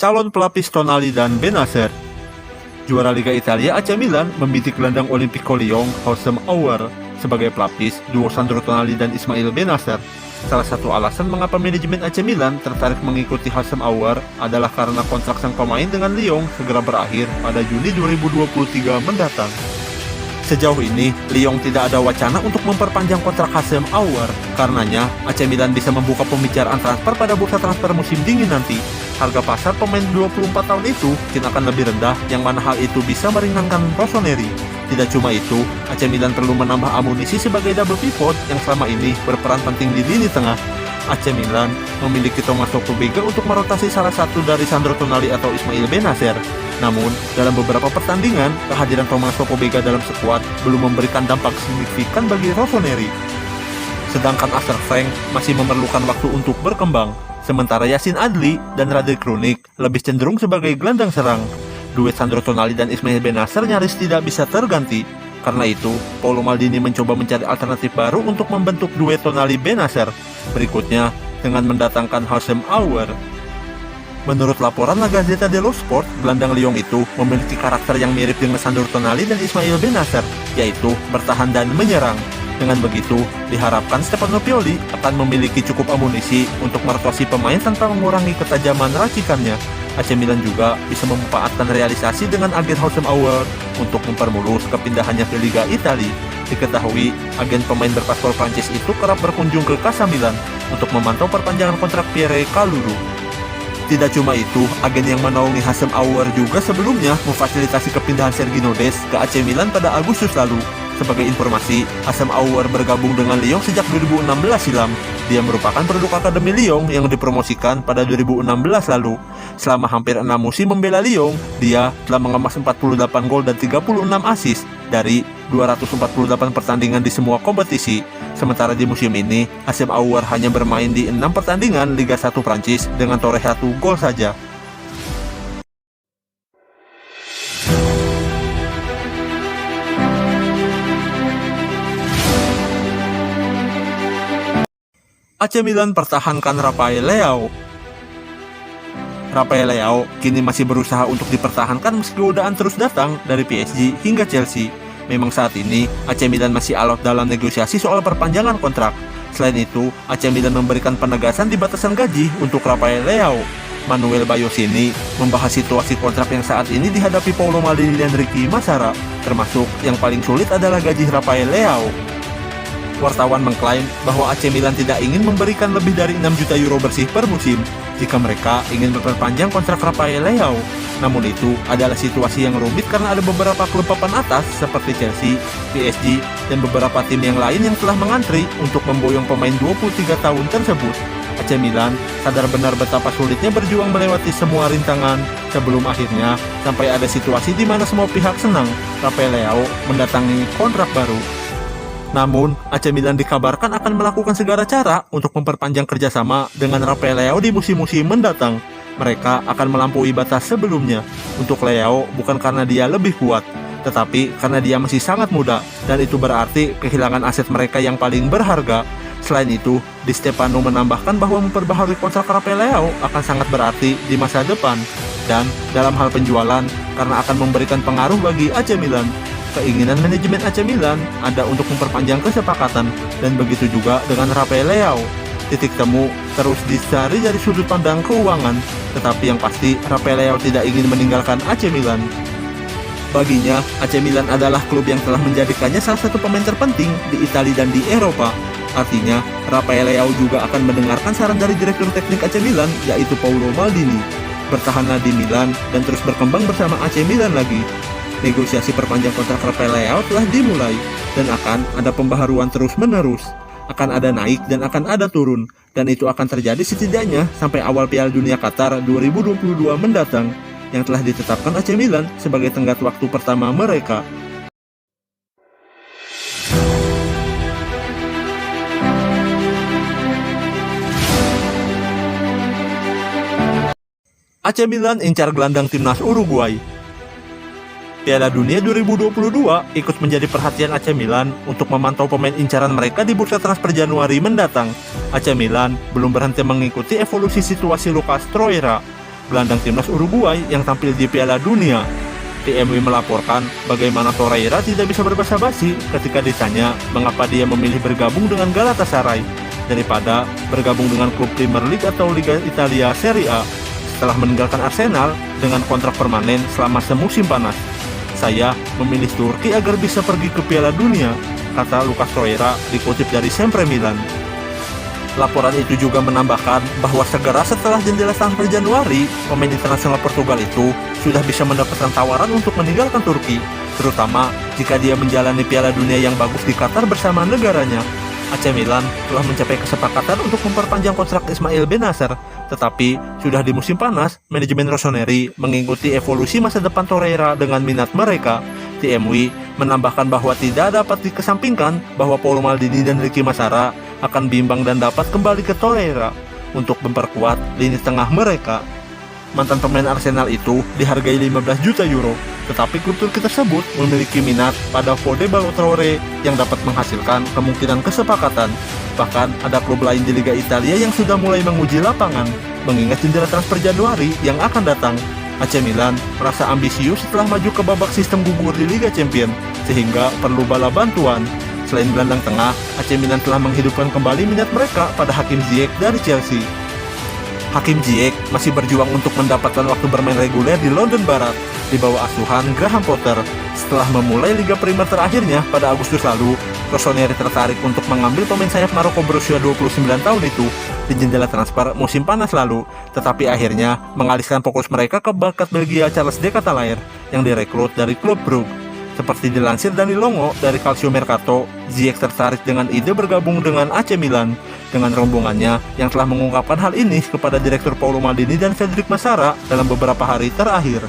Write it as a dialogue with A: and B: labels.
A: calon pelapis Tonali dan Bennacer. Juara Liga Italia AC Milan membidik gelandang Olimpico Lyon Houssem Aouar sebagai pelapis duo Sandro Tonali dan Ismail Bennacer. Salah satu alasan mengapa manajemen AC Milan tertarik mengikuti Houssem Aouar adalah karena kontrak sang pemain dengan Lyon segera berakhir pada Juni 2023 mendatang. Sejauh ini, Lyon tidak ada wacana untuk memperpanjang kontrak Houssem Aouar. Karenanya, AC Milan bisa membuka pembicaraan transfer pada bursa transfer musim dingin nanti. Harga pasar pemain 24 tahun itu mungkin akan lebih rendah, yang mana hal itu bisa meringankan Rossoneri. Tidak cuma itu, AC Milan perlu menambah amunisi sebagai double pivot yang selama ini berperan penting di lini tengah. AC Milan memiliki Tommaso Pobega untuk merotasi salah satu dari Sandro Tonali atau Ismail Bennacer. Namun, dalam beberapa pertandingan, kehadiran Tommaso Pobega dalam skuad belum memberikan dampak signifikan bagi Rossoneri. Sedangkan Asher Frank masih memerlukan waktu untuk berkembang, sementara Yacine Adli dan Radek Krunic lebih cenderung sebagai gelandang serang. Duet Sandro Tonali dan Ismail Bennacer nyaris tidak bisa terganti. Karena itu, Paolo Maldini mencoba mencari alternatif baru untuk membentuk duet Tonali Bennacer. Berikutnya, dengan mendatangkan Houssem Aouar. Menurut laporan La Gazzetta dello Sport, gelandang Lyon itu memiliki karakter yang mirip dengan Sandro Tonali dan Ismail Bennacer, yaitu bertahan dan menyerang. Dengan begitu, diharapkan Stefano Pioli akan memiliki cukup amunisi untuk merotasi pemain tanpa mengurangi ketajaman racikannya. AC Milan juga bisa memanfaatkan realisasi dengan agen Houssem Aouar untuk mempermulus kepindahannya ke Liga Italia. Diketahui, agen pemain berpaspor Prancis itu kerap berkunjung ke Casa Milan untuk memantau perpanjangan kontrak Pierre Kalulu. Tidak cuma itu, agen yang menaungi Houssem Aouar juga sebelumnya memfasilitasi kepindahan Sergio Dest ke AC Milan pada Agustus lalu. Sebagai informasi, Houssem Aouar bergabung dengan Lyon sejak 2016 silam. Dia merupakan produk Akademi Lyon yang dipromosikan pada 2016 lalu. Selama hampir 6 musim membela Lyon, dia telah mengemas 48 gol dan 36 assist dari 248 pertandingan di semua kompetisi. Sementara di musim ini, Houssem Aouar hanya bermain di 6 pertandingan Liga 1 Prancis dengan toreh 1 gol saja. AC Milan pertahankan Rafael Leao. Rafael Leao kini masih berusaha untuk dipertahankan meski godaan terus datang dari PSG hingga Chelsea. Memang saat ini AC Milan masih alot dalam negosiasi soal perpanjangan kontrak. Selain itu, AC Milan memberikan penegasan di batasan gaji untuk Rafael Leao. Manuel Bayosini membahas situasi kontrak yang saat ini dihadapi Paolo Maldini dan Ricky Massara, termasuk yang paling sulit adalah gaji Rafael Leao. Wartawan mengklaim bahwa AC Milan tidak ingin memberikan lebih dari 6 juta euro bersih per musim jika mereka ingin memperpanjang kontrak Rafael Leao. Namun itu adalah situasi yang rumit karena ada beberapa klub papan atas seperti Chelsea, PSG, dan beberapa tim yang lain yang telah mengantri untuk memboyong pemain 23 tahun tersebut. AC Milan sadar benar betapa sulitnya berjuang melewati semua rintangan sebelum akhirnya sampai ada situasi di mana semua pihak senang Rafael Leao mendatangi kontrak baru. Namun, AC Milan dikabarkan akan melakukan segala cara untuk memperpanjang kerjasama dengan Rafael Leao di musim-musim mendatang. Mereka akan melampaui batas sebelumnya. Untuk Leao bukan karena dia lebih kuat, tetapi karena dia masih sangat muda, dan itu berarti kehilangan aset mereka yang paling berharga. Selain itu, Di Stefano menambahkan bahwa memperbaharui kontrak Rafael Leao akan sangat berarti di masa depan. Dan dalam hal penjualan, karena akan memberikan pengaruh bagi AC Milan. Keinginan manajemen AC Milan ada untuk memperpanjang kesepakatan, dan begitu juga dengan Rafael Leao. Titik temu terus dicari dari sudut pandang keuangan, tetapi yang pasti Rafael Leao tidak ingin meninggalkan AC Milan. Baginya, AC Milan adalah klub yang telah menjadikannya salah satu pemain terpenting di Italia dan di Eropa. Artinya, Rafael Leao juga akan mendengarkan saran dari Direktur Teknik AC Milan, yaitu Paolo Maldini. Bertahanlah di Milan dan terus berkembang bersama AC Milan lagi. Negosiasi perpanjang kontrak Rafael Leao telah dimulai dan akan ada pembaharuan terus-menerus. Akan ada naik dan akan ada turun, dan itu akan terjadi setidaknya sampai awal Piala Dunia Qatar 2022 mendatang yang telah ditetapkan AC Milan sebagai tenggat waktu pertama mereka. AC Milan incar gelandang timnas Uruguay. Piala Dunia 2022 ikut menjadi perhatian AC Milan untuk memantau pemain incaran mereka di bursa transfer Januari mendatang. AC Milan belum berhenti mengikuti evolusi situasi Lucas Torreira. gelandang timnas Uruguay yang tampil di Piala Dunia. TMW melaporkan bagaimana Torreira tidak bisa berbasa-basi ketika ditanya mengapa dia memilih bergabung dengan Galatasaray daripada bergabung dengan klub Premier League atau Liga Italia Serie A setelah meninggalkan Arsenal dengan kontrak permanen selama semusim panas. Saya memilih Turki agar bisa pergi ke Piala Dunia, kata Lucas Torreira dikutip dari Sempre Milan. Laporan itu juga menambahkan bahwa segera setelah jendela transfer Januari, pemain internasional Portugal itu sudah bisa mendapatkan tawaran untuk meninggalkan Turki, terutama jika dia menjalani Piala Dunia yang bagus di Qatar bersama negaranya. AC Milan telah mencapai kesepakatan untuk memperpanjang kontrak Ismail Bennacer, tetapi sudah di musim panas, manajemen Rossoneri mengikuti evolusi masa depan Torreira dengan minat mereka. TMW menambahkan bahwa tidak dapat dikesampingkan bahwa Paulo Maldini dan Ricky Massara akan bimbang dan dapat kembali ke Torreira untuk memperkuat lini tengah mereka. Mantan pemain Arsenal itu dihargai 15 juta euro, tetapi klub Turki tersebut memiliki minat pada Fode Ballo-Touré yang dapat menghasilkan kemungkinan kesepakatan. Bahkan ada klub lain di Liga Italia yang sudah mulai menguji lapangan, mengingat jendela transfer Januari yang akan datang. AC Milan merasa ambisius setelah maju ke babak sistem gugur di Liga Champions, sehingga perlu bala bantuan. Selain gelandang tengah, AC Milan telah menghidupkan kembali minat mereka pada Hakim Ziyech dari Chelsea. Hakim Ziyech masih berjuang untuk mendapatkan waktu bermain reguler di London Barat di bawah asuhan Graham Potter. Setelah memulai Liga Primer terakhirnya pada Agustus lalu, Rossoneri tertarik untuk mengambil pemain sayap Maroko berusia 29 tahun itu di jendela transfer musim panas lalu, tetapi akhirnya mengalihkan fokus mereka ke bakat Belgia Charles de Ketelaere yang direkrut dari klub Brugge. Seperti dilansir dari Longo dari Calcio Mercato, Ziyech tertarik dengan ide bergabung dengan AC Milan. Dengan rombongannya yang telah mengungkapkan hal ini kepada Direktur Paulo Maldini dan Federico Massara dalam beberapa hari terakhir.